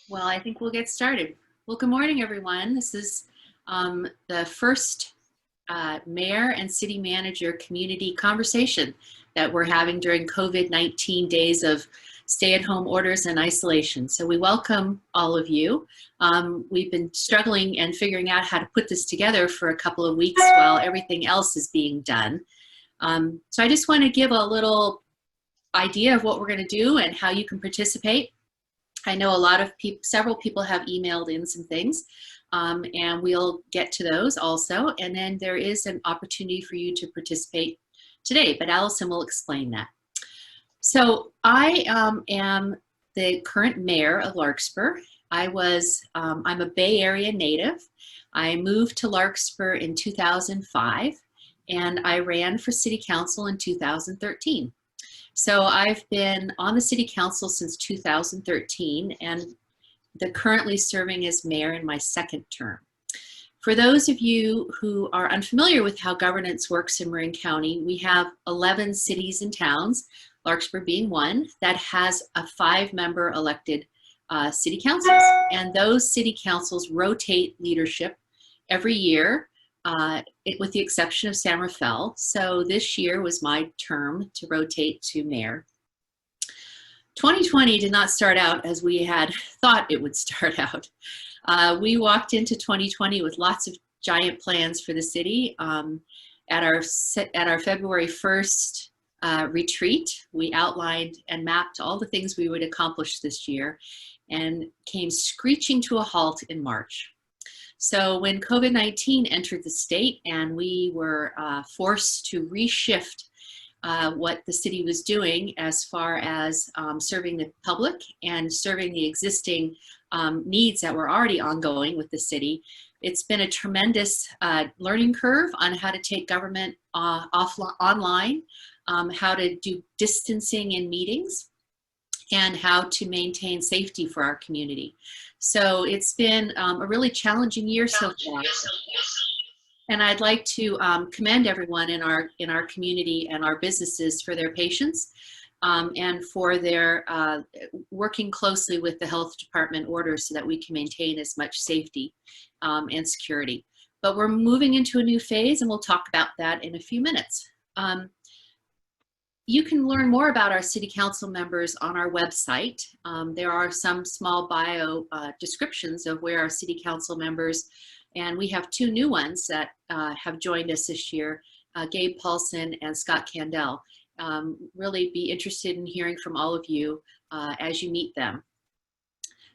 Well, I think we'll get started. Well, good morning, everyone. This is the first mayor and city manager community conversation that we're having during COVID-19 days of stay-at-home orders and isolation. So we welcome all of you. We've been struggling and figuring out how to put this together for a couple of weeks while everything else is being done. So I just want to give a little idea of what we're going to do and how you can participate. I know a lot of people, several people have emailed in some things, and we'll get to those also. And then there is an opportunity for you to participate today, but Allison will explain that. So I am the current mayor of Larkspur. I'm a Bay Area native. I moved to Larkspur in 2005, and I ran for city council in 2013. So I've been on the city council since 2013 and currently serving as mayor in my second term. For those of you who are unfamiliar with how governance works in Marin County, we have 11 cities and towns, Larkspur being one, that has a 5-member elected city councils. And those city councils rotate leadership every year, with the exception of San Rafael. So this year was my term to rotate to mayor. 2020 did not start out as we had thought it would start out. We walked into 2020 with lots of giant plans for the city. At our February 1st retreat, we outlined and mapped all the things we would accomplish this year and came screeching to a halt in March. So when COVID-19 entered the state and we were forced to reshift what the city was doing as far as serving the public and serving the existing needs that were already ongoing with the city, it's been a tremendous learning curve on how to take government online, how to do distancing in meetings, and how to maintain safety for our community. So it's been a really challenging year so far. And I'd like to commend everyone in our community and our businesses for their patience and for their working closely with the health department orders so that we can maintain as much safety and security. But we're moving into a new phase, and we'll talk about that in a few minutes. You can learn more about our city council members on our website. There are some small bio descriptions of where our city council members, and we have 2 new ones that have joined us this year, Gabe Paulson and Scott Candell. Really be interested in hearing from all of you as you meet them.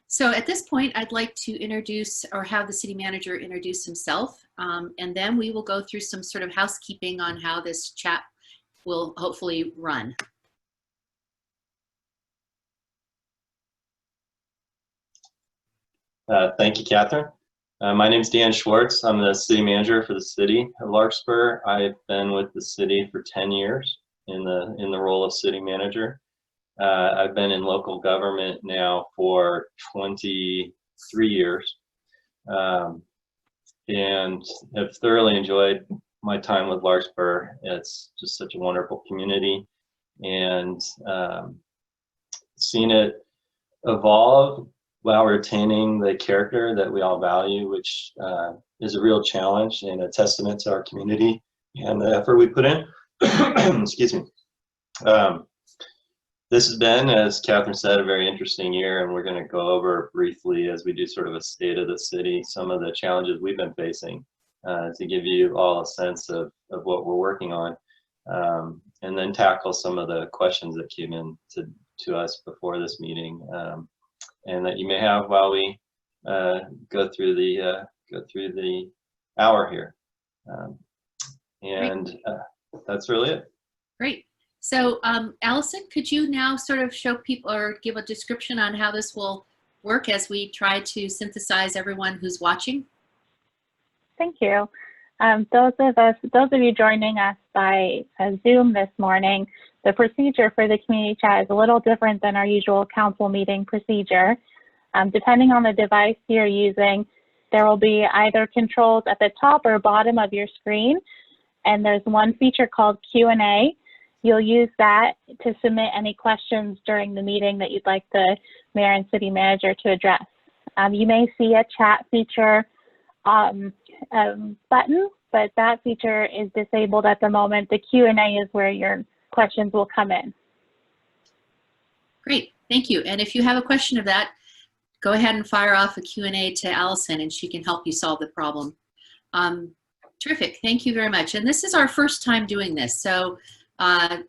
So at this point, I'd like to introduce or have the city manager introduce himself, and then we will go through some sort of housekeeping on how this chat will hopefully run. Thank you, Catherine. My name is Dan Schwartz. I'm the city manager for the city of Larkspur. I've been with the city for 10 years in the role of city manager. I've been in local government now for 23 years and have thoroughly enjoyed my time with Larkspur. It's just such a wonderful community, and seen it evolve while retaining the character that we all value, which is a real challenge and a testament to our community and the effort we put in. Excuse me. This has been, as Catherine said, a very interesting year, and we're going to go over briefly as we do sort of a state of the city, some of the challenges we've been facing, to give you all a sense of what we're working on, and then tackle some of the questions that came in to us before this meeting, and that you may have while we go through the hour here. That's really it. Great. So Allison, could you now sort of show people or give a description on how this will work as we try to synthesize everyone who's watching? Thank you. Those of you joining us by Zoom this morning, the procedure for the community chat is a little different than our usual council meeting procedure. Depending on the device you're using, there will be either controls at the top or bottom of your screen, and there's one feature called Q&A. You'll use that to submit any questions during the meeting that you'd like the mayor and city manager to address. You may see a chat feature button, but that feature is disabled at the moment. The Q&A is where your questions will come in. Great, thank you. And if you have a question of that, go ahead and fire off a Q&A to Allison and she can help you solve the problem. Terrific, thank you very much. And this is our first time doing this, so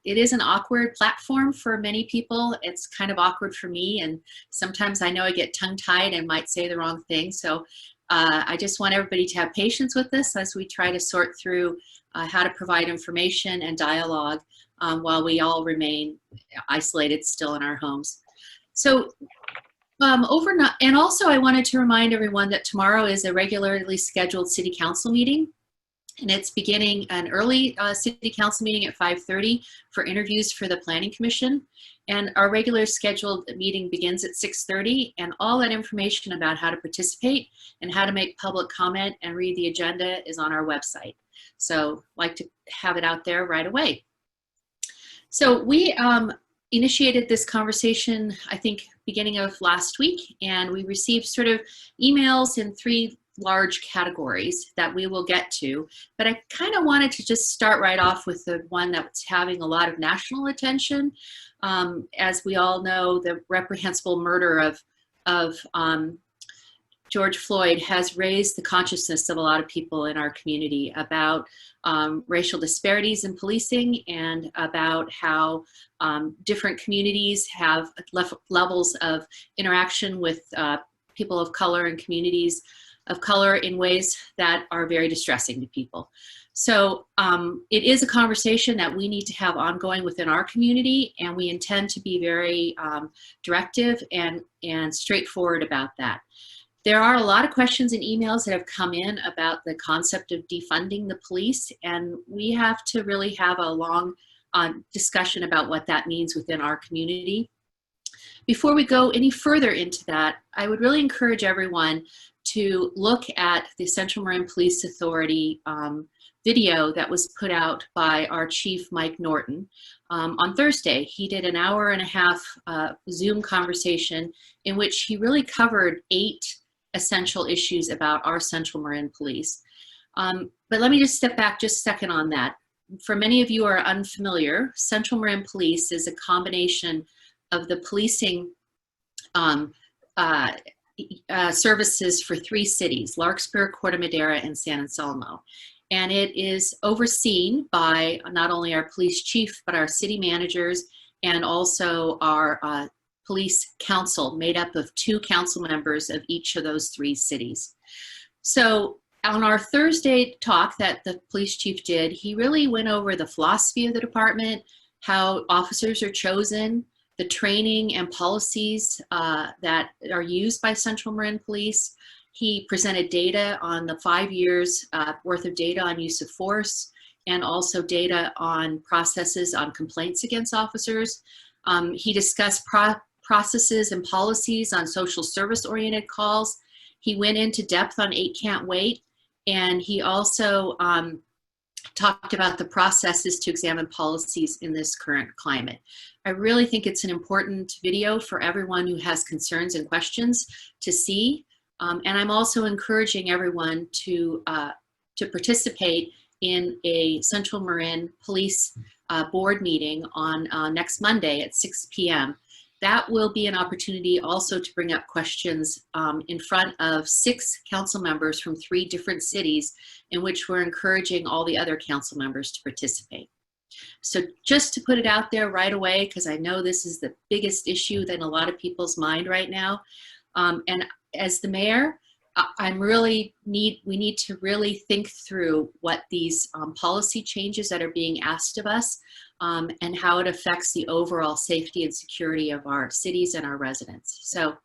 it is an awkward platform for many people. It's kind of awkward for me, and sometimes I know I get tongue-tied and might say the wrong thing. So I just want everybody to have patience with this as we try to sort through how to provide information and dialogue while we all remain isolated still in our homes. So and also I wanted to remind everyone that tomorrow is a regularly scheduled City Council meeting. And it's beginning an early City Council meeting at 5:30 for interviews for the Planning Commission. And our regular scheduled meeting begins at 6:30, and all that information about how to participate and how to make public comment and read the agenda is on our website. So I'd like to have it out there right away. So we initiated this conversation, I think, beginning of last week, and we received sort of emails in 3 large categories that we will get to, but I kind of wanted to just start right off with the one that's having a lot of national attention. As we all know, the reprehensible murder of George Floyd has raised the consciousness of a lot of people in our community about racial disparities in policing and about how different communities have levels of interaction with people of color and communities of color in ways that are very distressing to people. So it is a conversation that we need to have ongoing within our community, and we intend to be very directive and straightforward about that. There are a lot of questions and emails that have come in about the concept of defunding the police, and we have to really have a long discussion about what that means within our community. Before we go any further into that, I would really encourage everyone to look at the Central Marin Police Authority video that was put out by our chief, Mike Norton, on Thursday. He did an hour-and-a-half Zoom conversation in which he really covered 8 essential issues about our Central Marin Police. But let me just step back just a second on that. For many of you who are unfamiliar, Central Marin Police is a combination of the policing services for 3 cities, Larkspur, Corte Madera, and San Anselmo. And it is overseen by not only our police chief, but our city managers and also our police council, made up of 2 council members of each of those 3 cities. So on our Thursday talk that the police chief did, he really went over the philosophy of the department, how officers are chosen, the training and policies that are used by Central Marin Police. He presented data on the 5 years worth of data on use of force, and also data on processes on complaints against officers. He discussed processes and policies on social service oriented calls. He went into depth on 8 Can't Wait, and he also talked about the processes to examine policies in this current climate. I really think it's an important video for everyone who has concerns and questions to see. And I'm also encouraging everyone to participate in a Central Marin Police board meeting on next Monday at 6 p.m. That will be an opportunity also to bring up questions in front of 6 council members from 3 different cities, in which we're encouraging all the other council members to participate. So just to put it out there right away, because I know this is the biggest issue in a lot of people's mind right now. And as the mayor, we need to really think through what these policy changes that are being asked of us and how it affects the overall safety and security of our cities and our residents. So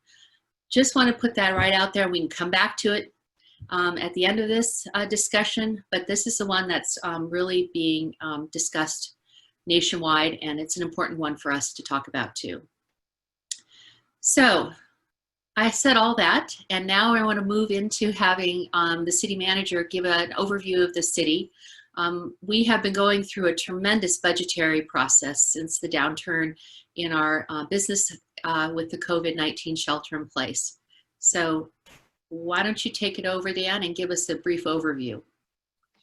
just want to put that right out there. We can come back to it at the end of this discussion, but this is the one that's really being discussed nationwide, and it's an important one for us to talk about too. So I said all that, and now I want to move into having the city manager give an overview of the city. We have been going through a tremendous budgetary process since the downturn in our business with the COVID-19 shelter in place. So why don't you take it over, Dan, and give us a brief overview?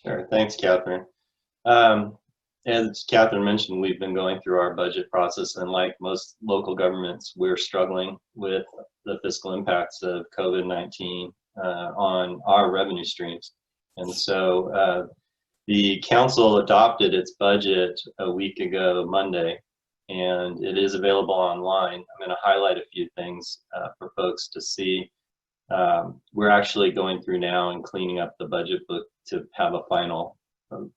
Sure. Thanks, Catherine. As Catherine mentioned, we've been going through our budget process, and like most local governments, we're struggling with the fiscal impacts of COVID-19 on our revenue streams. And so the council adopted its budget a week ago Monday, and it is available online. I'm going to highlight a few things for folks to see. We're actually going through now and cleaning up the budget book to have a final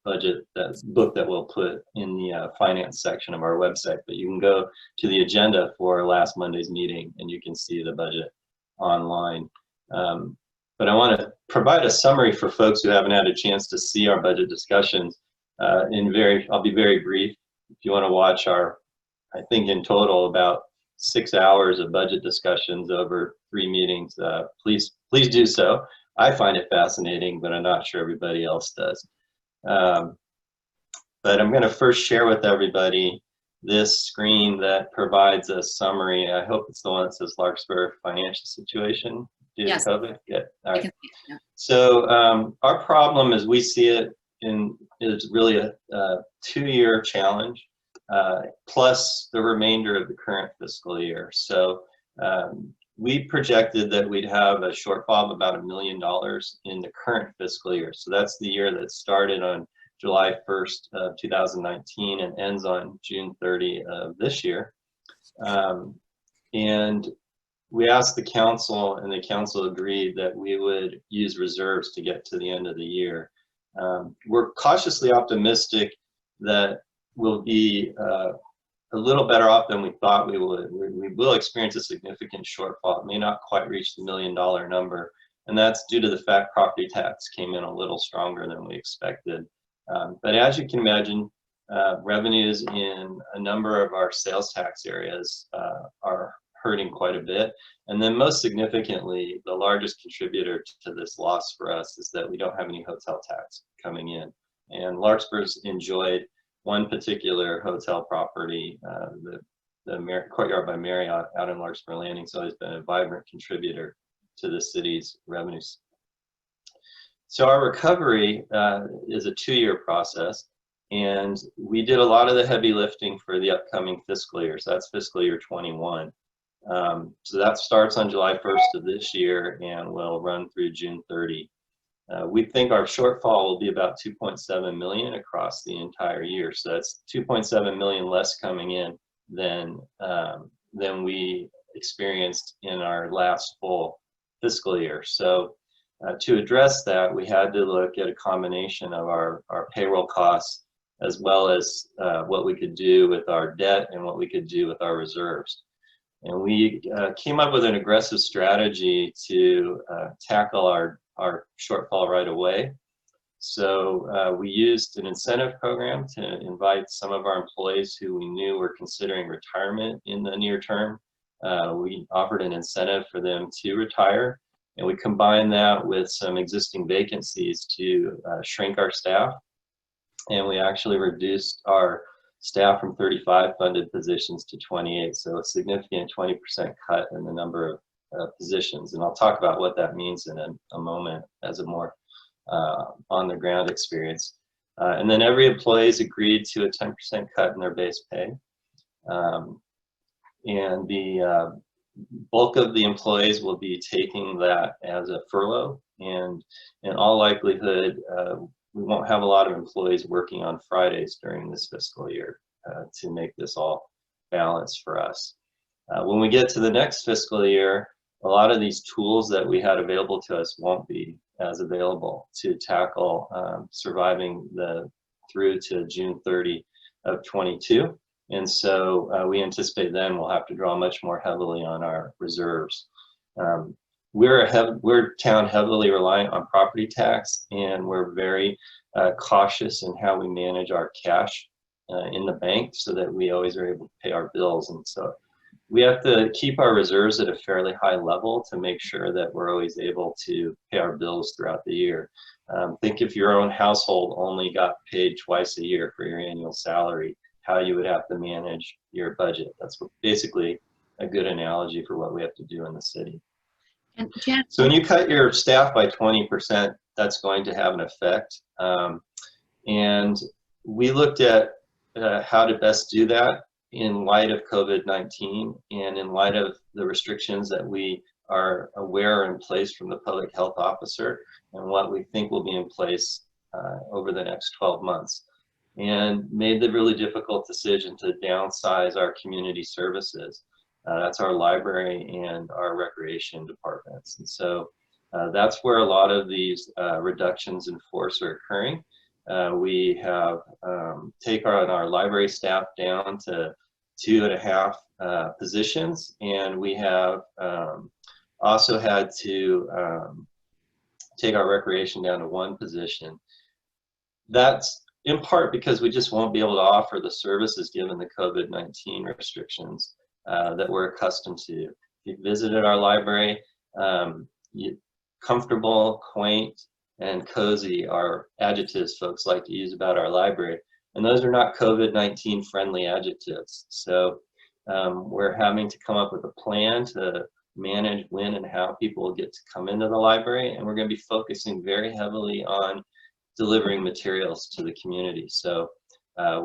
budget book that we'll put in the finance section of our website. But you can go to the agenda for last Monday's meeting and you can see the budget online. But I want to provide a summary for folks who haven't had a chance to see our budget discussions. I'll be very brief. If you want to watch our, I think in total about 6 hours of budget discussions over 3 meetings, please do so. I find it fascinating, but I'm not sure everybody else does. But I'm going to first share with everybody this screen that provides a summary. I hope it's the one that says Larkspur financial situation due to COVID. Good. All right. Yeah. So our problem as we see it is really a 2-year challenge plus the remainder of the current fiscal year. So we projected that we'd have a shortfall of about $1 million in the current fiscal year. So that's the year that started on July 1st of 2019 and ends on June 30 of this year. And we asked the council, and the council agreed that we would use reserves to get to the end of the year. We're cautiously optimistic that we'll be a little better off than we thought we would. We will experience a significant shortfall. It may not quite reach the $1 million number, and that's due to the fact property tax came in a little stronger than we expected. But as you can imagine, revenues in a number of our sales tax areas are hurting quite a bit. And then most significantly, the largest contributor to this loss for us is that we don't have any hotel tax coming in. And Larkspur's enjoyed one particular hotel property, the Courtyard by Marriott out in Larkspur Landing, has always been a vibrant contributor to the city's revenues. So our recovery is a 2-year process, and we did a lot of the heavy lifting for the upcoming fiscal year. So that's fiscal year 21. So that starts on July 1st of this year and will run through June 30. We think our shortfall will be about 2.7 million across the entire year. So that's 2.7 million less coming in than we experienced in our last full fiscal year. So to address that, we had to look at a combination of our payroll costs as well as what we could do with our debt and what we could do with our reserves. And we came up with an aggressive strategy to tackle our shortfall right away. So we used an incentive program to invite some of our employees who we knew were considering retirement in the near term. We offered an incentive for them to retire, and we combined that with some existing vacancies to shrink our staff. And we actually reduced our staff from 35 funded positions to 28, so a significant 20% cut in the number of positions. And I'll talk about what that means in a moment as a more on-the-ground experience. And then every employee's agreed to a 10% cut in their base pay. And the bulk of the employees will be taking that as a furlough. And in all likelihood, we won't have a lot of employees working on Fridays during this fiscal year to make this all balanced for us. When we get to the next fiscal year, a lot of these tools that we had available to us won't be as available to tackle surviving through to June 30 of 22. And so we anticipate then we'll have to draw much more heavily on our reserves. We're a town heavily reliant on property tax, and we're very cautious in how we manage our cash in the bank so that we always are able to pay our bills. And so we have to keep our reserves at a fairly high level to make sure that we're always able to pay our bills throughout the year. Think if your own household only got paid twice a year for your annual salary, how you would have to manage your budget. That's basically a good analogy for what we have to do in the city. And Jen, So when you cut your staff by 20%, that's going to have an effect. And we looked at how to best do that in light of COVID-19 and in light of the restrictions that we are aware are in place from the public health officer and what we think will be in place over the next 12 months. And made the really difficult decision to downsize our community services. That's our library and our recreation departments. And so that's where a lot of these reductions in force are occurring. We have taken our library staff down to 2.5 positions, and we have also had to take our recreation down to 1 position. That's in part because we just won't be able to offer the services given the COVID-19 restrictions that we're accustomed to. If you visited our library, comfortable, quaint, and cozy are adjectives folks like to use about our library. And those are not COVID-19 friendly adjectives. So we're having to come up with a plan to manage when and how people get to come into the library. And we're going to be focusing very heavily on delivering materials to the community. So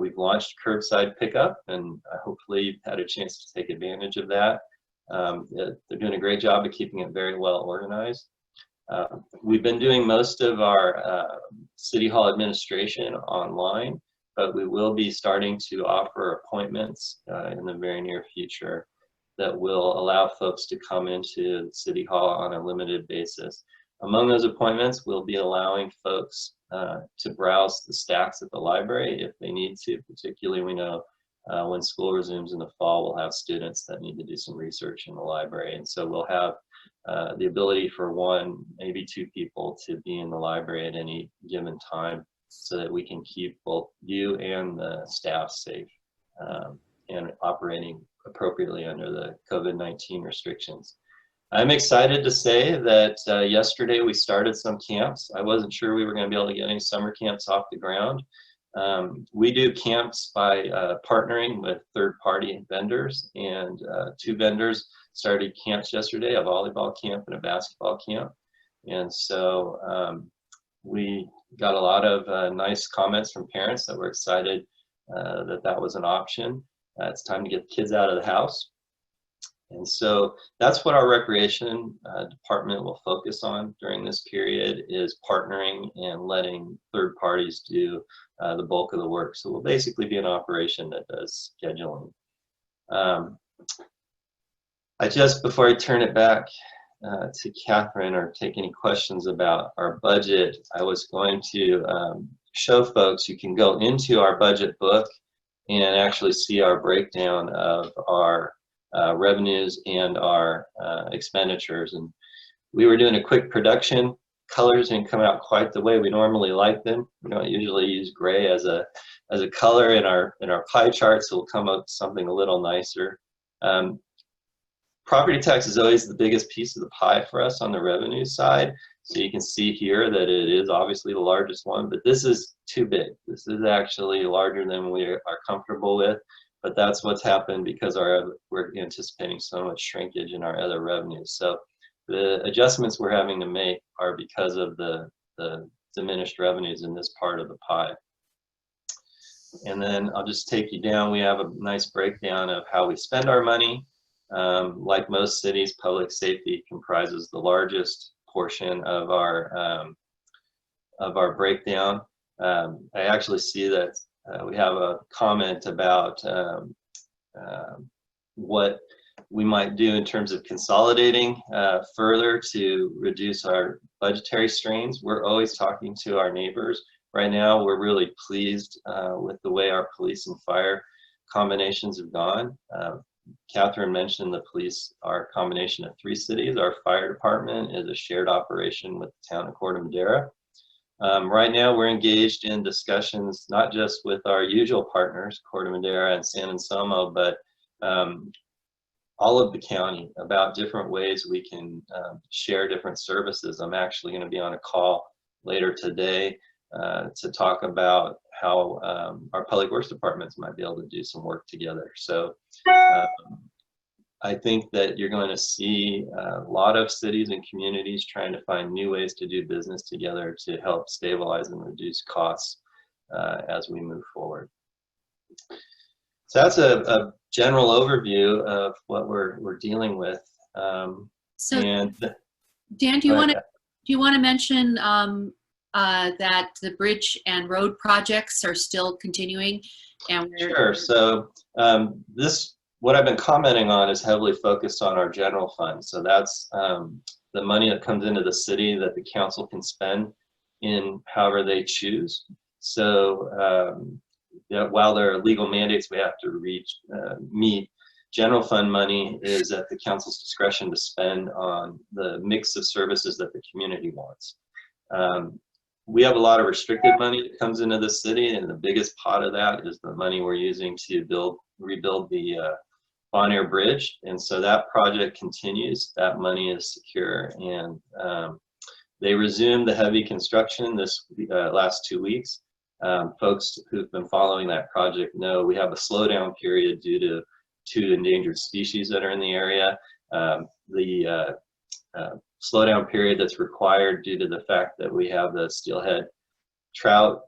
we've launched curbside pickup, and hopefully you've had a chance to take advantage of that. They're doing a great job of keeping it very well organized. We've been doing most of our City Hall administration online, but we will be starting to offer appointments in the very near future that will allow folks to come into City Hall on a limited basis. Among those appointments, we'll be allowing folks to browse the stacks at the library if they need to. Particularly, we know when school resumes in the fall, we'll have students that need to do some research in the library. And so we'll have the ability for 1, maybe 2 people to be in the library at any given time so that we can keep both you and the staff safe and operating appropriately under the COVID-19 restrictions. I'm excited to say that yesterday we started some camps. I wasn't sure we were going to be able to get any summer camps off the ground. We do camps by partnering with third-party vendors, and 2 vendors started camps yesterday, a volleyball camp and a basketball camp. And so we got a lot of nice comments from parents that were excited that that was an option. It's time to get the kids out of the house. And so that's what our recreation department will focus on during this period, is partnering and letting third parties do the bulk of the work. So we'll basically be an operation that does scheduling. Before I turn it back to Catherine or take any questions about our budget, I was going to show folks, you can go into our budget book and actually see our breakdown of our revenues and our expenditures. And we were doing a quick production. Colors didn't come out quite the way we normally like them. We don't usually use gray as a color in our pie charts. So we'll come up with something a little nicer. Property tax is always the biggest piece of the pie for us on the revenue side. So you can see here that it is obviously the largest one, but this is too big. This is actually larger than we are comfortable with. But that's what's happened because we're anticipating so much shrinkage in our other revenues. So the adjustments we're having to make are because of the diminished revenues in this part of the pie. And then I'll just take you down. We have a nice breakdown of how we spend our money. Like most cities, public safety comprises the largest portion of our breakdown. I actually see that we have a comment about what we might do in terms of consolidating further to reduce our budgetary strains. We're always talking to our neighbors. Right now, we're really pleased with the way our police and fire combinations have gone. Catherine mentioned the police are a combination of 3 cities. Our fire department is a shared operation with the town of Corte Madera. Right now, we're engaged in discussions, not just with our usual partners, Corte Madera and San Anselmo, but all of the county about different ways we can share different services. I'm actually going to be on a call later today to talk about how our public works departments might be able to do some work together. So I think that you're going to see a lot of cities and communities trying to find new ways to do business together to help stabilize and reduce costs as we move forward. So that's a general overview of what we're dealing with. So, and Dan, do you want to mention that the bridge and road projects are still continuing? And sure. So what I've been commenting on is heavily focused on our general fund. So that's the money that comes into the city that the council can spend in however they choose. So while there are legal mandates we have to meet, general fund money is at the council's discretion to spend on the mix of services that the community wants. We have a lot of restricted money that comes into the city, and the biggest pot of that is the money we're using to rebuild the Bon Air Bridge. And so that project continues. That money is secure, and they resumed the heavy construction this last 2 weeks. Folks who've been following that project know we have a slowdown period due to 2 endangered species that are in the area. The slowdown period that's required due to the fact that we have the steelhead trout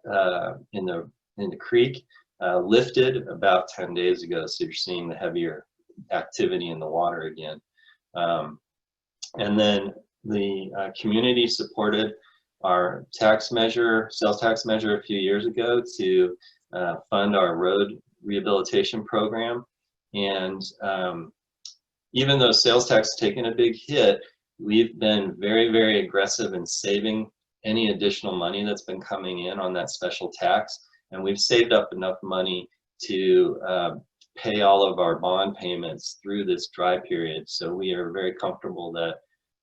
in the creek lifted about 10 days ago. So you're seeing the heavier activity in the water again. And then the community supported our sales tax measure a few years ago to fund our road rehabilitation program. And even though sales tax has taken a big hit, we've been very, very aggressive in saving any additional money that's been coming in on that special tax. And we've saved up enough money to pay all of our bond payments through this dry period. So we are very comfortable that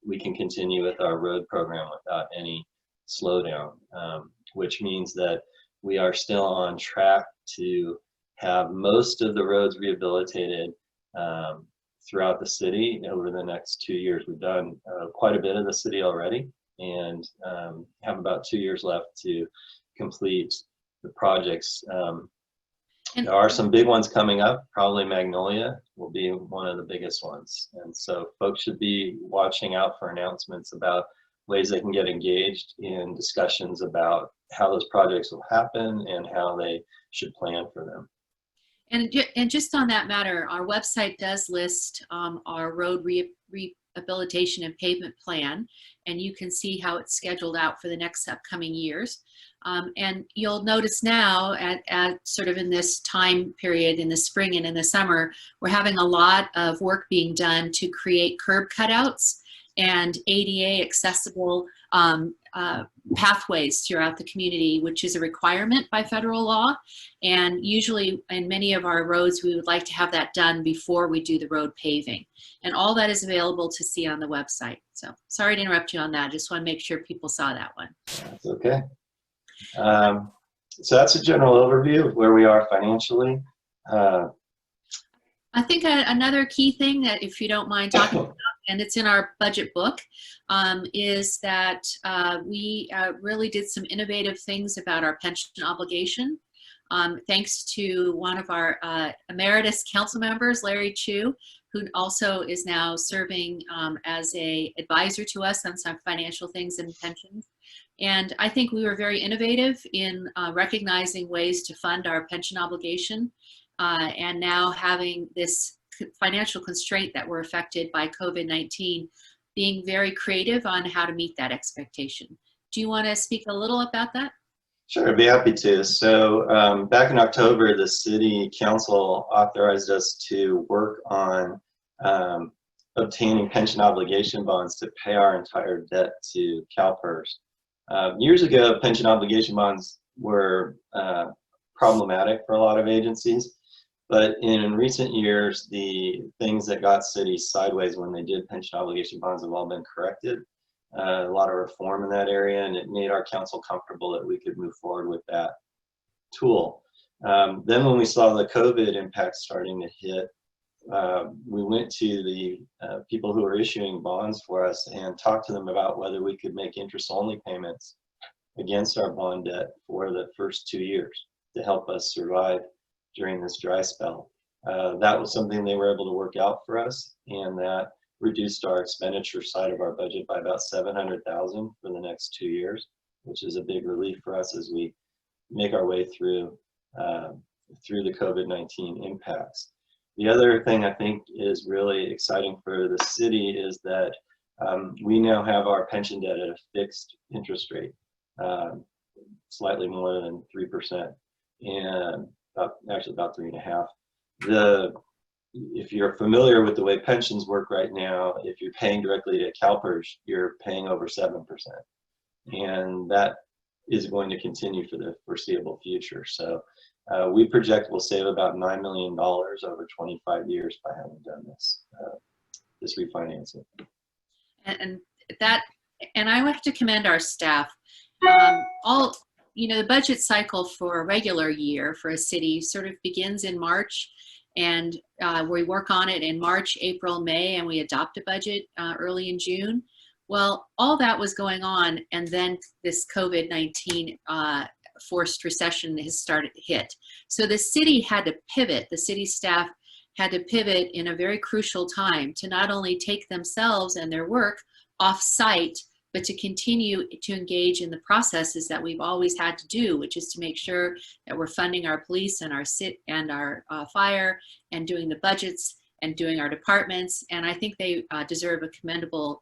we can continue with our road program without any slowdown, which means that we are still on track to have most of the roads rehabilitated throughout the city over the next 2 years. We've done quite a bit of the city already, and have about 2 years left to complete the projects. There are some big ones coming up. Probably Magnolia will be one of the biggest ones. And so folks should be watching out for announcements about ways they can get engaged in discussions about how those projects will happen and how they should plan for them. And just on that matter, our website does list our road rehabilitation and pavement plan, and you can see how it's scheduled out for the next upcoming years. And you'll notice now at sort of in this time period in the spring and in the summer, we're having a lot of work being done to create curb cutouts and ADA accessible pathways throughout the community, which is a requirement by federal law. And usually in many of our roads, we would like to have that done before we do the road paving. And all that is available to see on the website. So sorry to interrupt you on that. I just want to make sure people saw that one. That's okay. So that's a general overview of where we are financially. I think another key thing that, if you don't mind talking about, and it's in our budget book, is that we really did some innovative things about our pension obligation. Thanks to one of our emeritus council members, Larry Chu, who also is now serving as an advisor to us on some financial things and pensions. And I think we were very innovative in recognizing ways to fund our pension obligation, and now having this financial constraint that we're affected by COVID-19, being very creative on how to meet that expectation. Do you want to speak a little about that? Sure, I'd be happy to. So back in October, the city council authorized us to work on obtaining pension obligation bonds to pay our entire debt to CalPERS. Years ago, pension obligation bonds were problematic for a lot of agencies. But in recent years, the things that got cities sideways when they did pension obligation bonds have all been corrected. A lot of reform in that area, and it made our council comfortable that we could move forward with that tool. Then when we saw the COVID impact starting to hit, we went to the people who were issuing bonds for us and talked to them about whether we could make interest-only payments against our bond debt for the first 2 years to help us survive during this dry spell. That was something they were able to work out for us, and that reduced our expenditure side of our budget by about $700,000 for the next 2 years, which is a big relief for us as we make our way through the COVID-19 impacts. The other thing I think is really exciting for the city is that we now have our pension debt at a fixed interest rate, slightly more than 3%, and actually about 3.5%. If you're familiar with the way pensions work right now, if you're paying directly to CalPERS, you're paying over 7%. And that is going to continue for the foreseeable future. So we project we'll save about $9 million over 25 years by having done this refinancing. And I have to commend our staff. The budget cycle for a regular year for a city sort of begins in March, and we work on it in March, April, May, and we adopt a budget early in June. Well, all that was going on, and then this COVID-19 forced recession has hit. So the city had to pivot, the city staff had to pivot in a very crucial time to not only take themselves and their work off-site, but to continue to engage in the processes that we've always had to do, which is to make sure that we're funding our police and our fire, and doing the budgets and doing our departments. And I think they deserve a commendable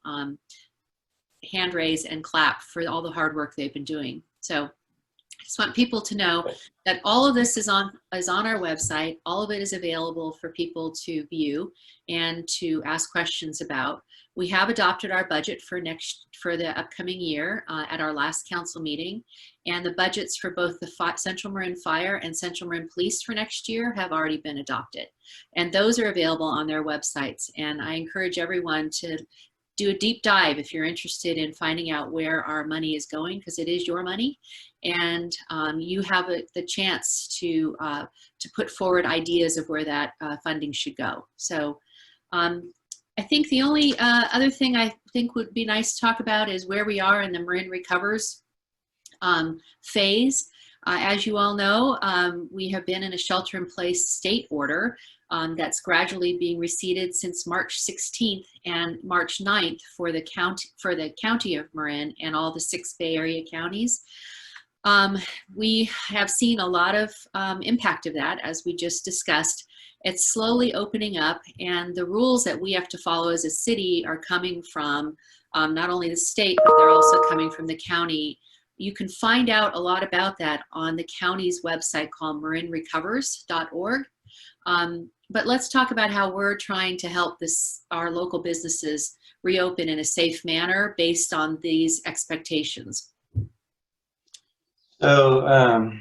hand raise and clap for all the hard work they've been doing. So I just want people to know that all of this is on our website. All of it is available for people to view and to ask questions about. We have adopted our budget for the upcoming year at our last council meeting, and the budgets for both the Central Marin Fire and Central Marin Police for next year have already been adopted, and those are available on their websites. And I encourage everyone to do a deep dive if you're interested in finding out where our money is going, because it is your money, and you have the chance to put forward ideas of where that funding should go. So I think the only other thing I think would be nice to talk about is where we are in the Marin Recovers phase. As you all know, we have been in a shelter-in-place state order that's gradually being receded since March 16th and March 9th for the county of Marin and all the 6 Bay Area counties. We have seen a lot of impact of that, as we just discussed. It's slowly opening up, and the rules that we have to follow as a city are coming from not only the state, but they're also coming from the county. You can find out a lot about that on the county's website called marinrecovers.org. But let's talk about how we're trying to help our local businesses reopen in a safe manner based on these expectations. So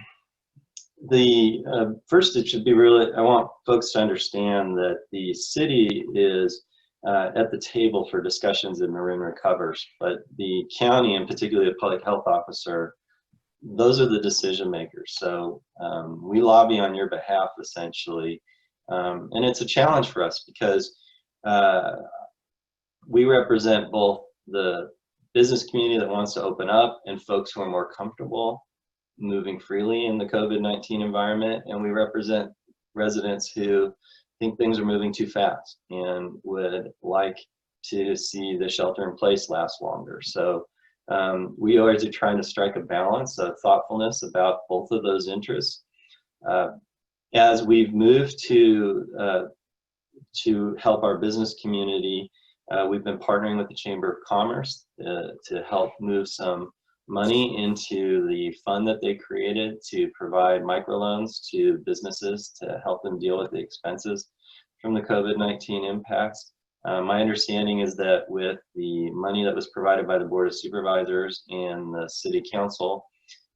first, it should be I want folks to understand that the city is at the table for discussions in Marin Recovers, but the county, and particularly the public health officer, those are the decision makers. So we lobby on your behalf, essentially, and it's a challenge for us because we represent both the business community that wants to open up and folks who are more comfortable moving freely in the COVID-19 environment, and we represent residents who think things are moving too fast and would like to see the shelter in place last longer. So we always are trying to strike a balance of thoughtfulness about both of those interests. As we've moved to help our business community, we've been partnering with the Chamber of Commerce to help move some money into the fund that they created to provide microloans to businesses to help them deal with the expenses from the COVID-19 impacts. My understanding is that with the money that was provided by the Board of Supervisors and the City Council,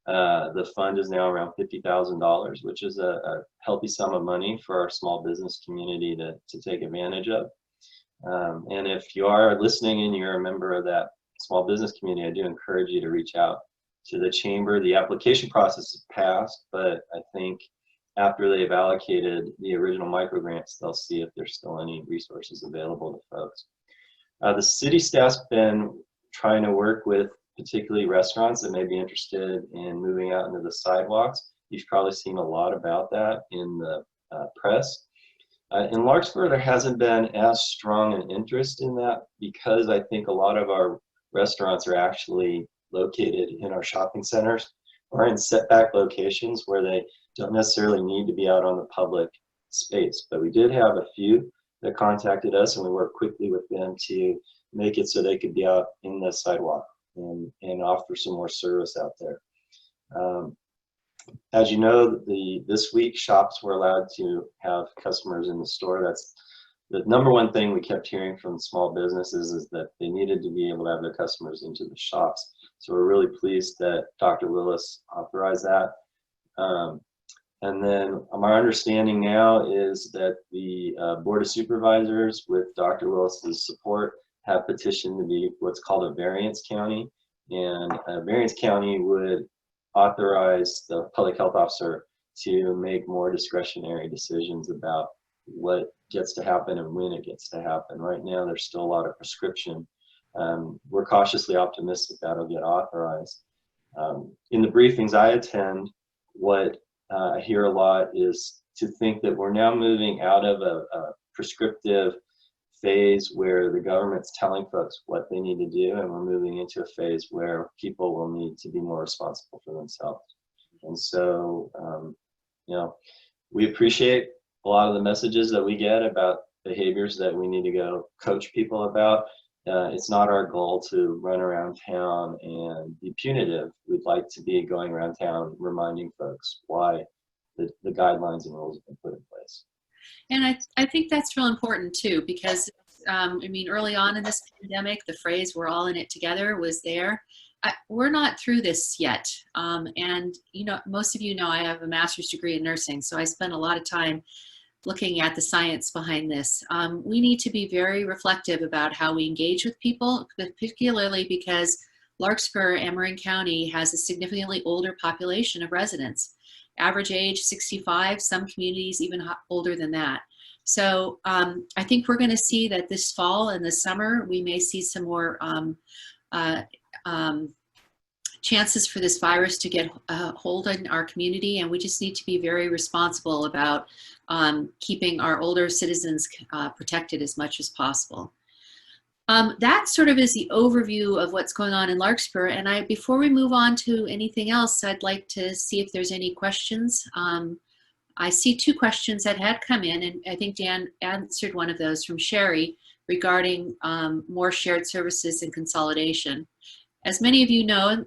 the fund is now around $50,000, which is a healthy sum of money for our small business community to take advantage of. And if you are listening and you're a member of that small business community, I do encourage you to reach out to the chamber. The application process is passed, but I think after they've allocated the original microgrants, they'll see if there's still any resources available to folks. The city staff's been trying to work with particularly restaurants that may be interested in moving out into the sidewalks. You've probably seen a lot about that in the press. In Larkspur, there hasn't been as strong an interest in that because I think a lot of our restaurants are actually located in our shopping centers or in setback locations where they don't necessarily need to be out on the public space. But we did have a few that contacted us, and we worked quickly with them to make it so they could be out in the sidewalk and offer some more service out there. As you know, this week shops were allowed to have customers in the store. That's the number one thing we kept hearing from small businesses, is that they needed to be able to have their customers into the shops. So we're really pleased that Dr. Willis authorized that. And then my understanding now is that the Board of Supervisors, with Dr. Willis's support, have petitioned to be what's called a variance county. And a variance county would authorize the public health officer to make more discretionary decisions about what gets to happen and when it gets to happen. Right now, there's still a lot of prescription. We're cautiously optimistic that'll get authorized. In the briefings I attend, what I hear a lot is to think that we're now moving out of a prescriptive phase where the government's telling folks what they need to do, and we're moving into a phase where people will need to be more responsible for themselves. And so, you know, we appreciate a lot of the messages that we get about behaviors that we need to go coach people about. It's not our goal to run around town and be punitive. We'd like to be going around town reminding folks why the guidelines and rules have been put in place. And I think that's real important too, because I mean, early on in this pandemic, the phrase "we're all in it together" was there. We're not through this yet. And, you know, most of you know I have a master's degree in nursing, so I spend a lot of time looking at the science behind this. We need to be very reflective about how we engage with people, particularly because Larkspur and Marin County has a significantly older population of residents. Average age 65, some communities even older than that. So I think we're going to see that this fall and this summer, we may see some more chances for this virus to get hold in our community, and we just need to be very responsible about keeping our older citizens protected as much as possible. That sort of is the overview of what's going on in Larkspur, and before we move on to anything else, I'd like to see if there's any questions. I see two questions that had come in, and I think Dan answered one of those from Sherry regarding more shared services and consolidation. As many of you know,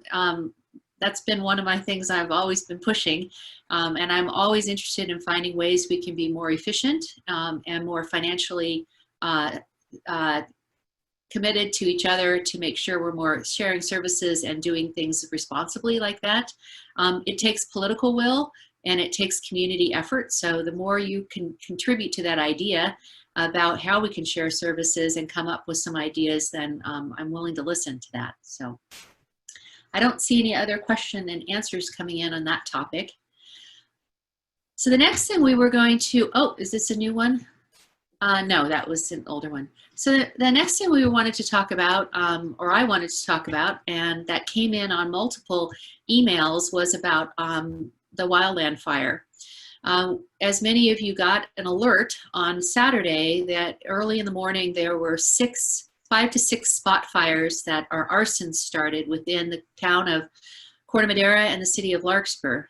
that's been one of my things I've always been pushing, and I'm always interested in finding ways we can be more efficient and more financially committed to each other to make sure we're more sharing services and doing things responsibly like that. It takes political will and it takes community effort. So the more you can contribute to that idea about how we can share services and come up with some ideas, then I'm willing to listen to that. So I don't see any other question and answers coming in on that topic. So the next thing we were going to, oh, is this a new one? No, that was an older one. So the next thing we wanted to talk about, or I wanted to talk about, and that came in on multiple emails, was about the wildland fire. As many of you got an alert on Saturday that early in the morning there were 5 to 6 spot fires that are arson started within the town of Corte Madera and the city of Larkspur.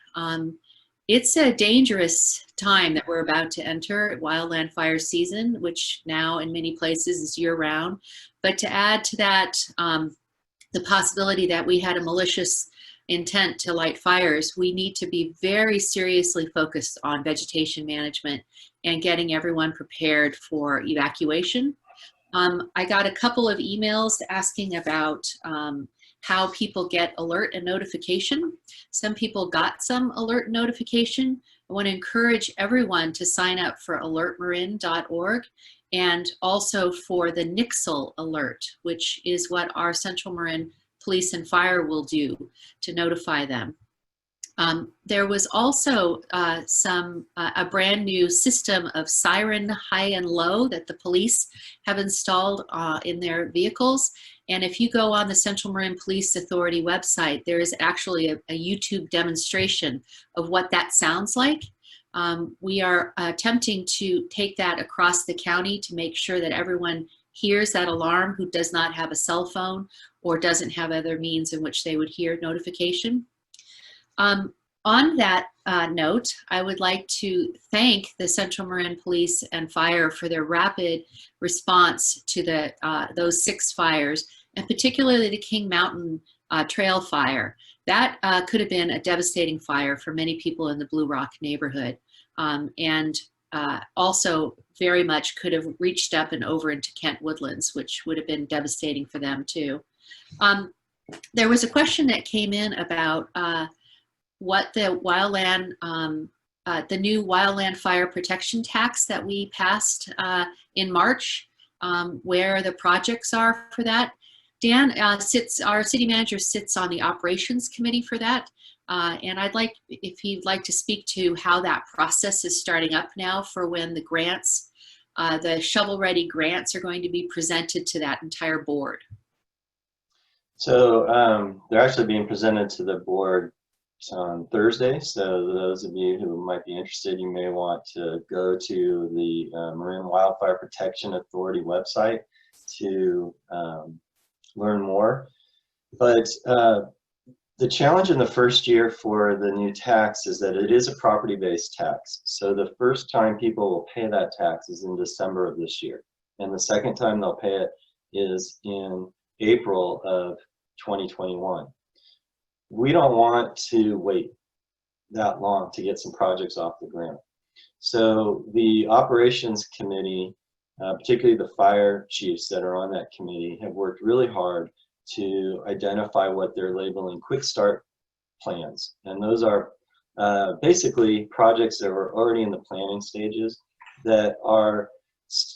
It's a dangerous time that we're about to enter, wildland fire season, which now in many places is year-round. But to add to that, the possibility that we had a malicious intent to light fires, we need to be very seriously focused on vegetation management and getting everyone prepared for evacuation. I got a couple of emails asking about how people get alert and notification. Some people got some alert notification. I want to encourage everyone to sign up for alertmarin.org and also for the Nixle alert, which is what our Central Marin Police and Fire will do to notify them. There was also a brand new system of siren high and low that the police have installed in their vehicles. And if you go on the Central Marin Police Authority website, there is actually a YouTube demonstration of what that sounds like. We are attempting to take that across the county to make sure that everyone hears that alarm who does not have a cell phone or doesn't have other means in which they would hear notification. On that note, I would like to thank the Central Marin Police and Fire for their rapid response to those 6 fires, and particularly the King Mountain Trail fire. That could have been a devastating fire for many people in the Blue Rock neighborhood, and also very much could have reached up and over into Kent Woodlands, which would have been devastating for them too. There was a question that came in about what the wildland, the new wildland fire protection tax that we passed in March, where the projects are for that. Dan our city manager sits on the operations committee for that. And I'd like, if he'd like to speak to how that process is starting up now for when the grants, the shovel-ready grants are going to be presented to that entire board. So they're actually being presented to the board on Thursday. So those of you who might be interested, you may want to go to the Marin Wildfire Protection Authority website to learn more. But the challenge in the first year for the new tax is that it is a property-based tax. So the first time people will pay that tax is in December of this year. And the second time they'll pay it is in April of 2021. We don't want to wait that long to get some projects off the ground. So the operations committee, particularly the fire chiefs that are on that committee, have worked really hard to identify what they're labeling quick start plans. And those are basically projects that were already in the planning stages that are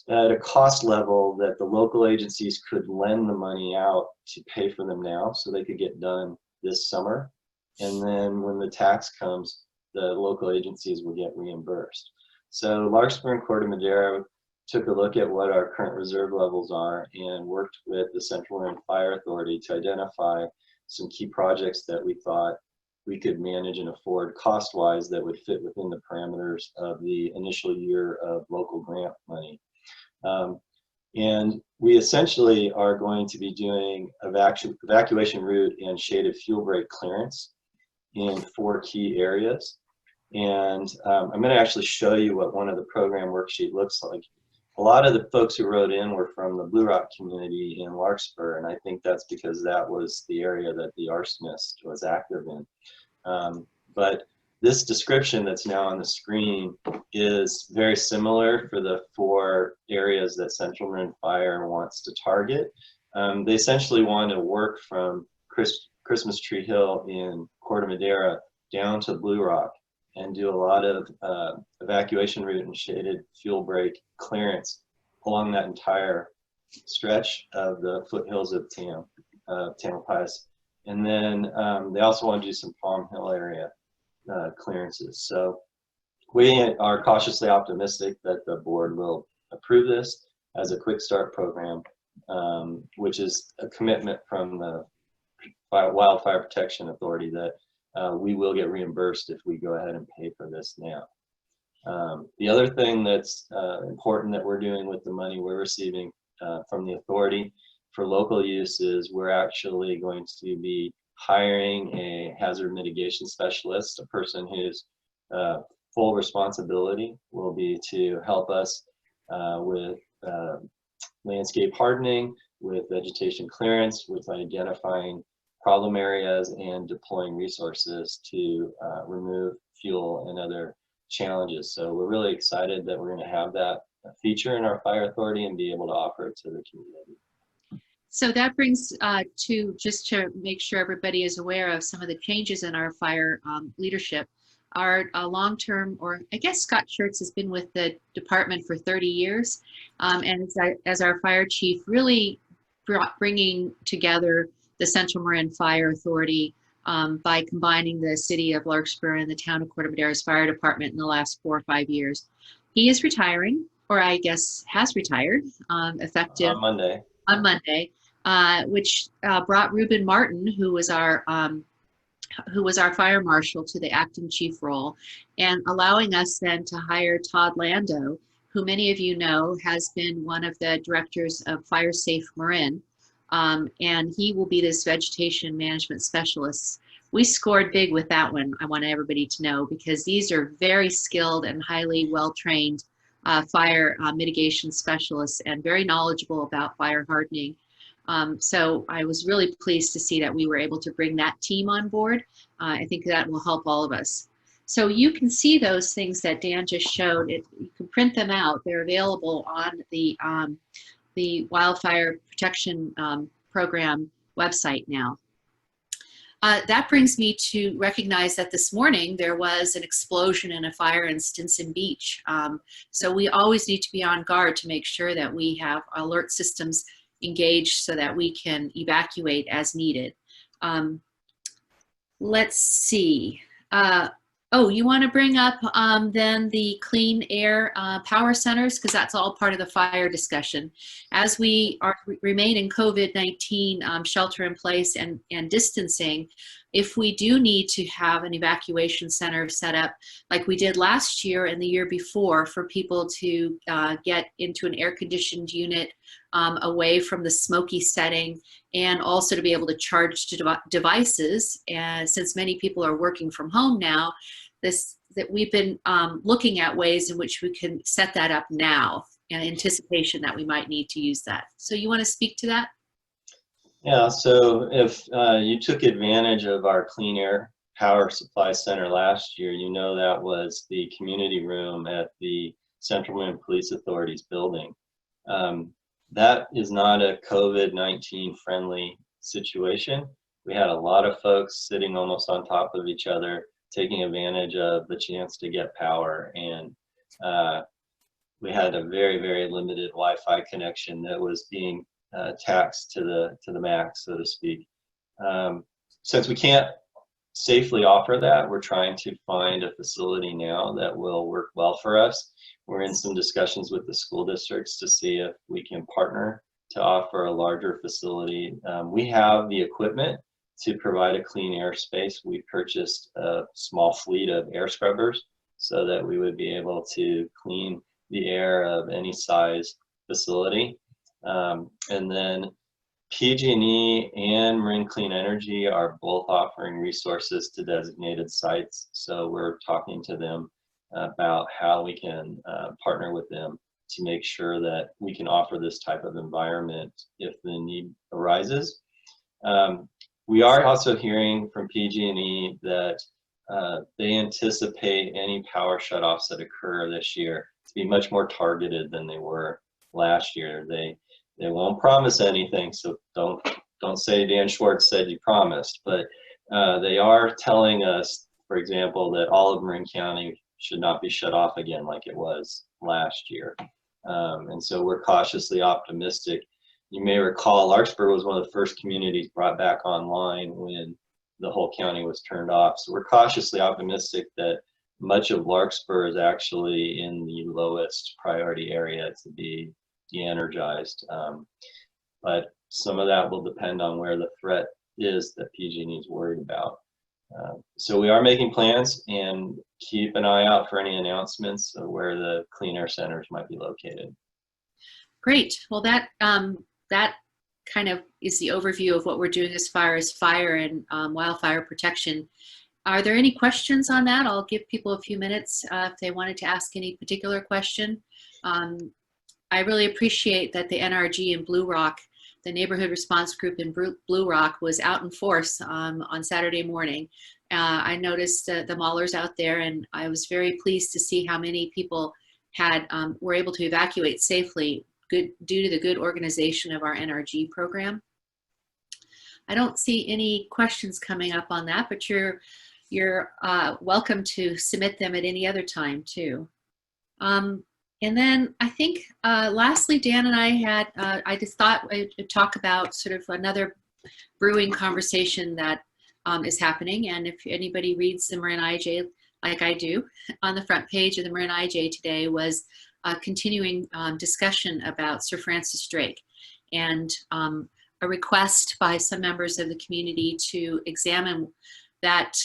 at a cost level that the local agencies could lend the money out to pay for them now so they could get done this summer. And then when the tax comes, the local agencies will get reimbursed. So Larkspur and Corte Madera took a look at what our current reserve levels are and worked with the Central Marin Fire Authority to identify some key projects that we thought we could manage and afford cost-wise that would fit within the parameters of the initial year of local grant money. And we essentially are going to be doing evacuation route and shaded fuel break clearance in 4 key areas. And I'm going to actually show you what one of the program worksheet looks like. A lot of the folks who wrote in were from the Blue Rock community in Larkspur, and I think that's because that was the area that the arsonist was active in. But this description that's now on the screen is very similar for the 4 areas that Central Marin Fire wants to target. They essentially want to work from Christmas Tree Hill in Corte Madera down to Blue Rock and do a lot of evacuation route and shaded fuel break clearance along that entire stretch of the foothills of Tamalpais. And then they also want to do some Palm Hill area clearances. So we are cautiously optimistic that the board will approve this as a quick start program, which is a commitment from the Wildfire Protection Authority that we will get reimbursed if we go ahead and pay for this now. The other thing that's important that we're doing with the money we're receiving from the authority for local use is we're actually going to be hiring a hazard mitigation specialist, a person whose full responsibility will be to help us with landscape hardening, with vegetation clearance, with identifying problem areas and deploying resources to remove fuel and other challenges. So we're really excited that we're going to have that feature in our fire authority and be able to offer it to the community. So that brings to, just to make sure everybody is aware of some of the changes in our fire leadership. Our long-term, or I guess Scott Schwartz has been with the department for 30 years, and as our fire chief, really bringing together the Central Marin Fire Authority by combining the city of Larkspur and the town of Corte Madera's fire department in the last 4 or 5 years. He is retiring, or I guess has retired, effective on Monday, which brought Ruben Martin, who was our who was our fire marshal, to the acting chief role, and allowing us then to hire Todd Lando, who many of you know has been one of the directors of Fire Safe Marin, and he will be this vegetation management specialist. We scored big with that one, I want everybody to know, because these are very skilled and highly well-trained fire mitigation specialists and very knowledgeable about fire hardening. So I was really pleased to see that we were able to bring that team on board. I think that will help all of us. So you can see those things that Dan just showed. You can print them out. They're available on the Wildfire Protection Program website now. That brings me to recognize that this morning there was an explosion in a fire in Stinson Beach. So we always need to be on guard to make sure that we have alert systems engaged so that we can evacuate as needed. Let's see. Oh, you want to bring up then the clean air power centers, because that's all part of the fire discussion. As we remain in COVID-19 shelter in place and distancing, if we do need to have an evacuation center set up like we did last year and the year before for people to get into an air-conditioned unit away from the smoky setting, and also to be able to charge devices, since many people are working from home now, that we've been looking at ways in which we can set that up now in anticipation that we might need to use that. So you want to speak to that? Yeah, so if you took advantage of our Clean Air Power Supply Center last year, you know that was the community room at the Central Marin Police Authority's building. That is not a COVID-19 friendly situation. We had a lot of folks sitting almost on top of each other, taking advantage of the chance to get power. And we had a very, very limited Wi-Fi connection that was being taxed to the max, so to speak. Since we can't safely offer that, we're trying to find a facility now that will work well for us. We're in some discussions with the school districts to see if we can partner to offer a larger facility. We have the equipment to provide a clean air space. We purchased a small fleet of air scrubbers so that we would be able to clean the air of any size facility. And then PG&E and Marin Clean Energy are both offering resources to designated sites. So we're talking to them about how we can partner with them to make sure that we can offer this type of environment if the need arises. We are also hearing from PG&E that they anticipate any power shutoffs that occur this year to be much more targeted than they were last year. They won't promise anything, so don't say Dan Schwartz said you promised, but they are telling us, for example, that all of Marin County should not be shut off again like it was last year. And so we're cautiously optimistic. You may recall Larkspur was one of the first communities brought back online when the whole county was turned off. So we're cautiously optimistic that much of Larkspur is actually in the lowest priority area to be de-energized. But some of that will depend on where the threat is that PG&E is worried about. So we are making plans, and keep an eye out for any announcements of where the clean air centers might be located. Great. Well, that kind of is the overview of what we're doing as far as fire and wildfire protection. Are there any questions on that? I'll give people a few minutes if they wanted to ask any particular question. I really appreciate that the NRG in Blue Rock, the neighborhood response group in Blue Rock, was out in force on Saturday morning. I noticed the maulers out there, and I was very pleased to see how many people were able to evacuate safely due to the good organization of our NRG program. I don't see any questions coming up on that, but you're welcome to submit them at any other time too. And then I think lastly, Dan and I just thought I'd talk about sort of another brewing conversation that is happening. And if anybody reads the Marin IJ like I do, on the front page of the Marin IJ today was a continuing discussion about Sir Francis Drake, and a request by some members of the community to examine that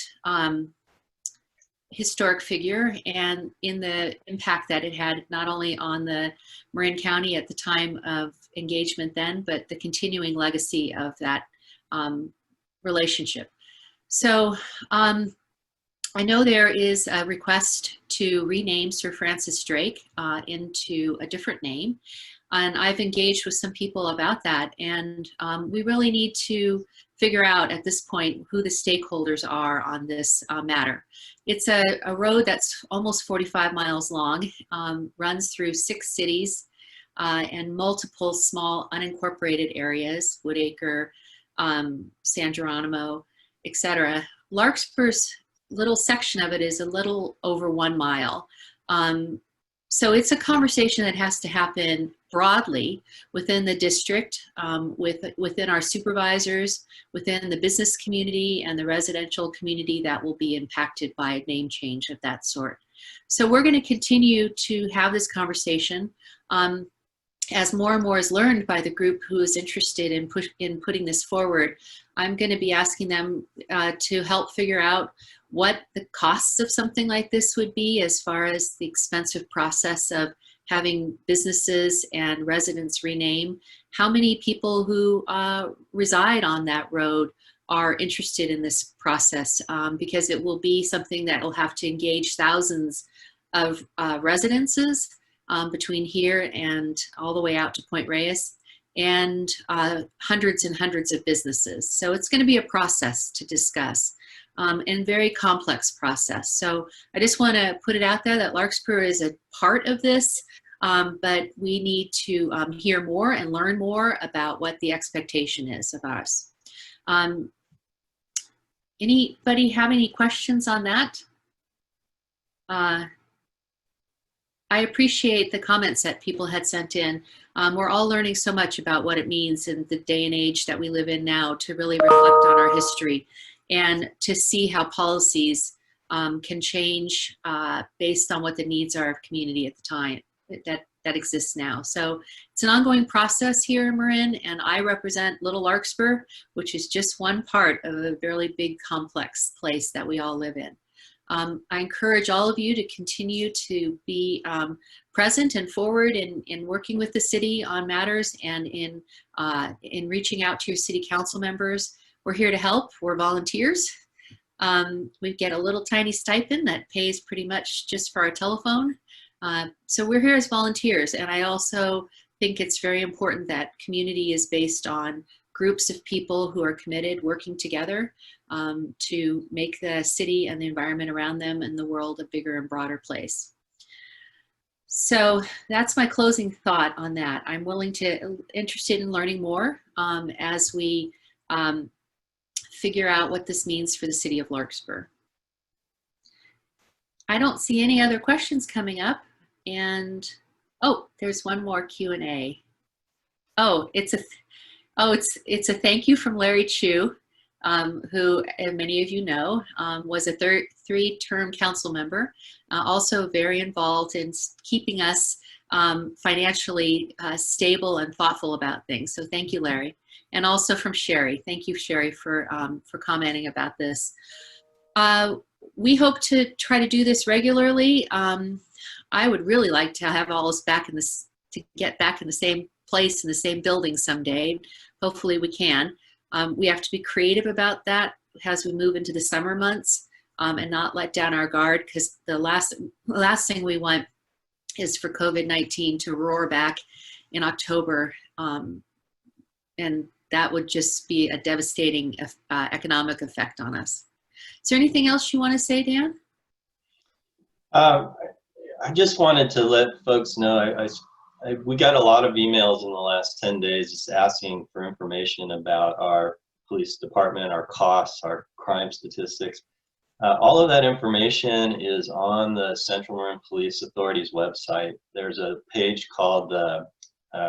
historic figure and in the impact that it had not only on the Marin County at the time of engagement then, but the continuing legacy of that relationship. So I know there is a request to rename Sir Francis Drake into a different name. And I've engaged with some people about that. And we really need to figure out at this point who the stakeholders are on this matter. It's a road that's almost 45 miles long, runs through 6 cities and multiple small unincorporated areas, Woodacre, San Geronimo, etc. Larkspur's little section of it is a little over 1 mile. So it's a conversation that has to happen broadly within the district, within our supervisors, within the business community and the residential community that will be impacted by a name change of that sort. So we're going to continue to have this conversation. As more and more is learned by the group who is interested in putting this forward, I'm going to be asking them to help figure out what the costs of something like this would be as far as the expensive process of having businesses and residents rename, how many people who reside on that road are interested in this process, because it will be something that will have to engage thousands of residences between here and all the way out to Point Reyes, and hundreds and hundreds of businesses. So it's going to be a process to discuss. And very complex process. So I just want to put it out there that Larkspur is a part of this, but we need to hear more and learn more about what the expectation is of us. Anybody have any questions on that? I appreciate the comments that people had sent in. We're all learning so much about what it means in the day and age that we live in now to really reflect on our history and to see how policies can change based on what the needs are of community at the time that exists now. So it's an ongoing process here in Marin, and I represent Little Larkspur, which is just one part of a really big complex place that we all live in. I encourage all of you to continue to be present and forward in working with the city on matters and in reaching out to your city council members. We're here to help. We're volunteers. We get a little tiny stipend that pays pretty much just for our telephone. So we're here as volunteers. And I also think it's very important that community is based on groups of people who are committed, working together to make the city and the environment around them and the world a bigger and broader place. So that's my closing thought on that. I'm interested in learning more as we figure out what this means for the city of Larkspur. I don't see any other questions coming up, and oh, there's one more Q&A. Oh, it's a thank you from Larry Chu, who many of you know was a three-term council member, also very involved in keeping us financially stable and thoughtful about things. So thank you, Larry. And also from Sherry. Thank you, Sherry, for commenting about this. We hope to try to do this regularly. I would really like to have all us get back in the same place in the same building someday. Hopefully we can. We have to be creative about that as we move into the summer months and not let down our guard, because the last thing we want is for COVID-19 to roar back in October, and that would just be a devastating economic effect on us. Is there anything else you want to say, Dan? I just wanted to let folks know, we got a lot of emails in the last 10 days just asking for information about our police department, our costs, our crime statistics. All of that information is on the Central Marin Police Authority's website. There's a page called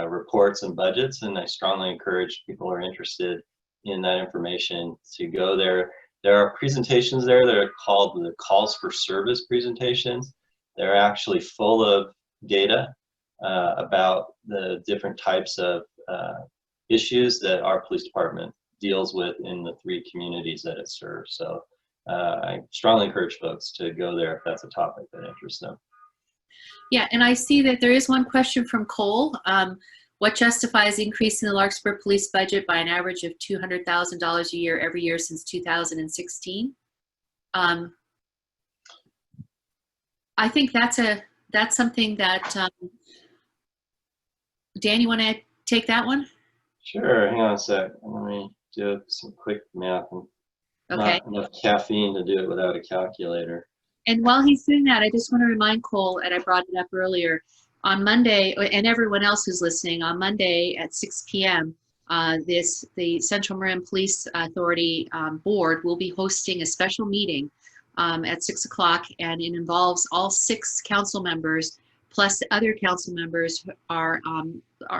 Reports and Budgets, and I strongly encourage people who are interested in that information to go there. There are presentations there that are called the Calls for Service presentations. They're actually full of data about the different types of issues that our police department deals with in the 3 communities that it serves. So I strongly encourage folks to go there if that's a topic that interests them. Yeah, and I see that there is one question from Cole. What justifies increasing the Larkspur police budget by an average of $200,000 a year every year since 2016? I think that's something that, Dan, you want to take that one? Sure, hang on a sec. Let me do some quick math. Okay. Not enough caffeine to do it without a calculator. And while he's doing that, I just want to remind Cole, and I brought it up earlier, on Monday, and everyone else who's listening, on Monday at 6 p.m., the Central Marin Police Authority board will be hosting a special meeting at 6 o'clock, and it involves all 6 council members, plus other council members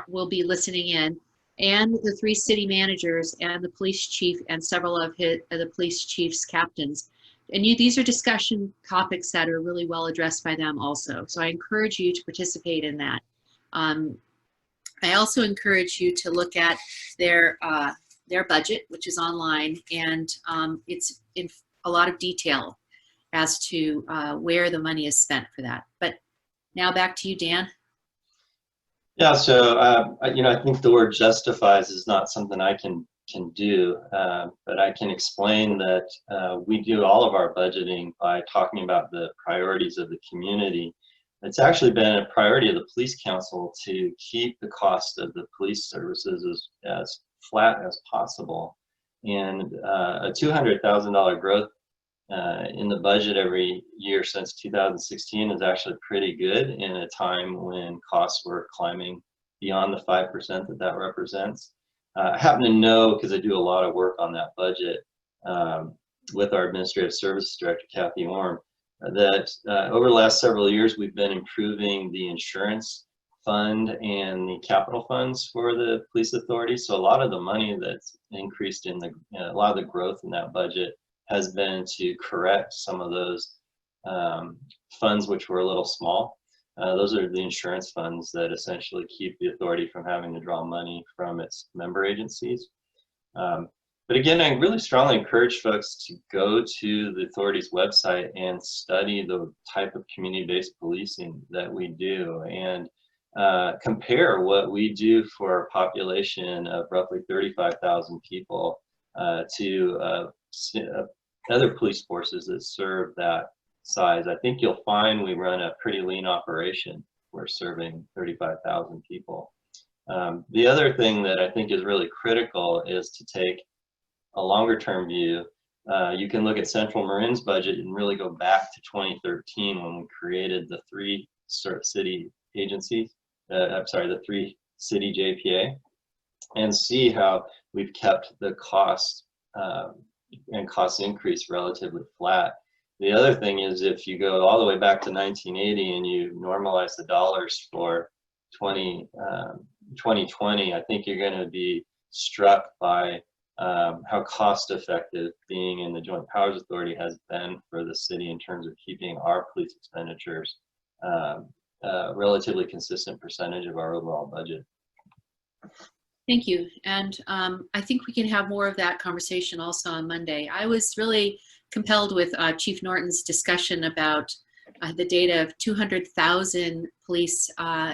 will be listening in, and the 3 city managers and the police chief and several of the police chief's captains. And these are discussion topics that are really well addressed by them also. So I encourage you to participate in that. I also encourage you to look at their budget, which is online, and it's in a lot of detail as to where the money is spent for that. But now back to you, Dan. Yeah, so I think the word justifies is not something I can do, but I can explain that we do all of our budgeting by talking about the priorities of the community. It's actually been a priority of the police council to keep the cost of the police services as flat as possible. And a $200,000 growth in the budget every year since 2016 is actually pretty good in a time when costs were climbing beyond the 5% that represents. I happen to know, because I do a lot of work on that budget with our Administrative Services Director, Kathy Orm, that over the last several years, we've been improving the insurance fund and the capital funds for the police authority. So a lot of the money that's increased in a lot of the growth in that budget has been to correct some of those funds which were a little small. Those are the insurance funds that essentially keep the authority from having to draw money from its member agencies. But again, I really strongly encourage folks to go to the authority's website and study the type of community-based policing that we do, and compare what we do for a population of roughly 35,000 people to other police forces that serve that size. I think you'll find we run a pretty lean operation. We're serving 35,000 people. The other thing that I think is really critical is to take a longer term view. You can look at Central Marin's budget and really go back to 2013 when we created the 3 city agencies, the 3 city JPA, and see how we've kept the cost and cost increase relatively flat. The other thing is, if you go all the way back to 1980 and you normalize the dollars for 2020, I think you're going to be struck by how cost effective being in the Joint Powers Authority has been for the city in terms of keeping our police expenditures a relatively consistent percentage of our overall budget. Thank you. And I think we can have more of that conversation also on Monday. I was really compelled with Chief Norton's discussion about the data of 200,000 police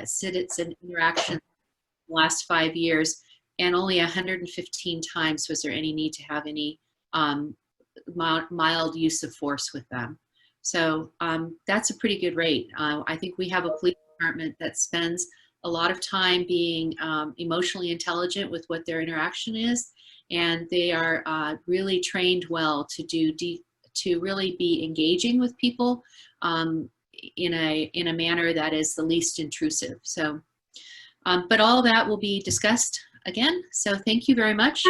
citizen interactions in the last 5 years, and only 115 times was there any need to have any mild use of force with them. So that's a pretty good rate. I think we have a police department that spends a lot of time being emotionally intelligent with what their interaction is, and they are really trained well to really be engaging with people in a manner that is the least intrusive. So, but all that will be discussed again. So thank you very much.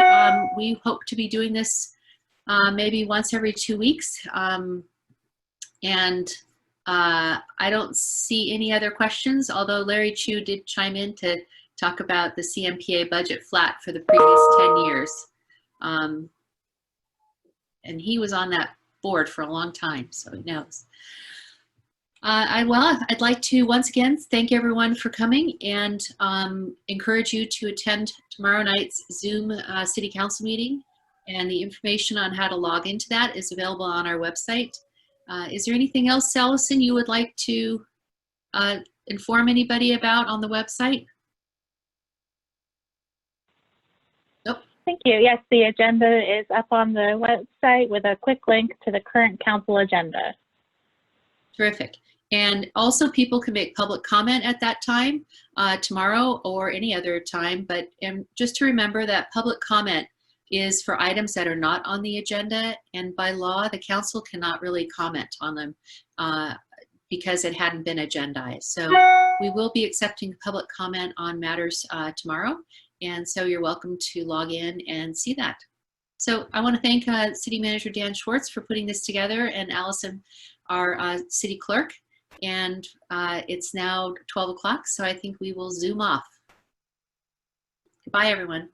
We hope to be doing this maybe once every 2 weeks. And I don't see any other questions, although Larry Chu did chime in to talk about the CMPA budget flat for the previous 10 years. And he was on that board for a long time, so he knows. I'd like to once again thank everyone for coming, and encourage you to attend tomorrow night's Zoom City Council meeting And the information on how to log into that is available on our website. Is there anything else, Allison, you would like to inform anybody about on the website? Nope. Thank you. Yes, the agenda is up on the website with a quick link to the current council agenda. Terrific. And also people can make public comment at that time, tomorrow or any other time. But just to remember that public comment is for items that are not on the agenda. And by law, the council cannot really comment on them because it hadn't been agendized. So we will be accepting public comment on matters tomorrow. And so you're welcome to log in and see that. So I want to thank City Manager Dan Schwartz for putting this together, and Allison, our city clerk. And it's now 12 o'clock, so I think we will Zoom off. Goodbye, everyone.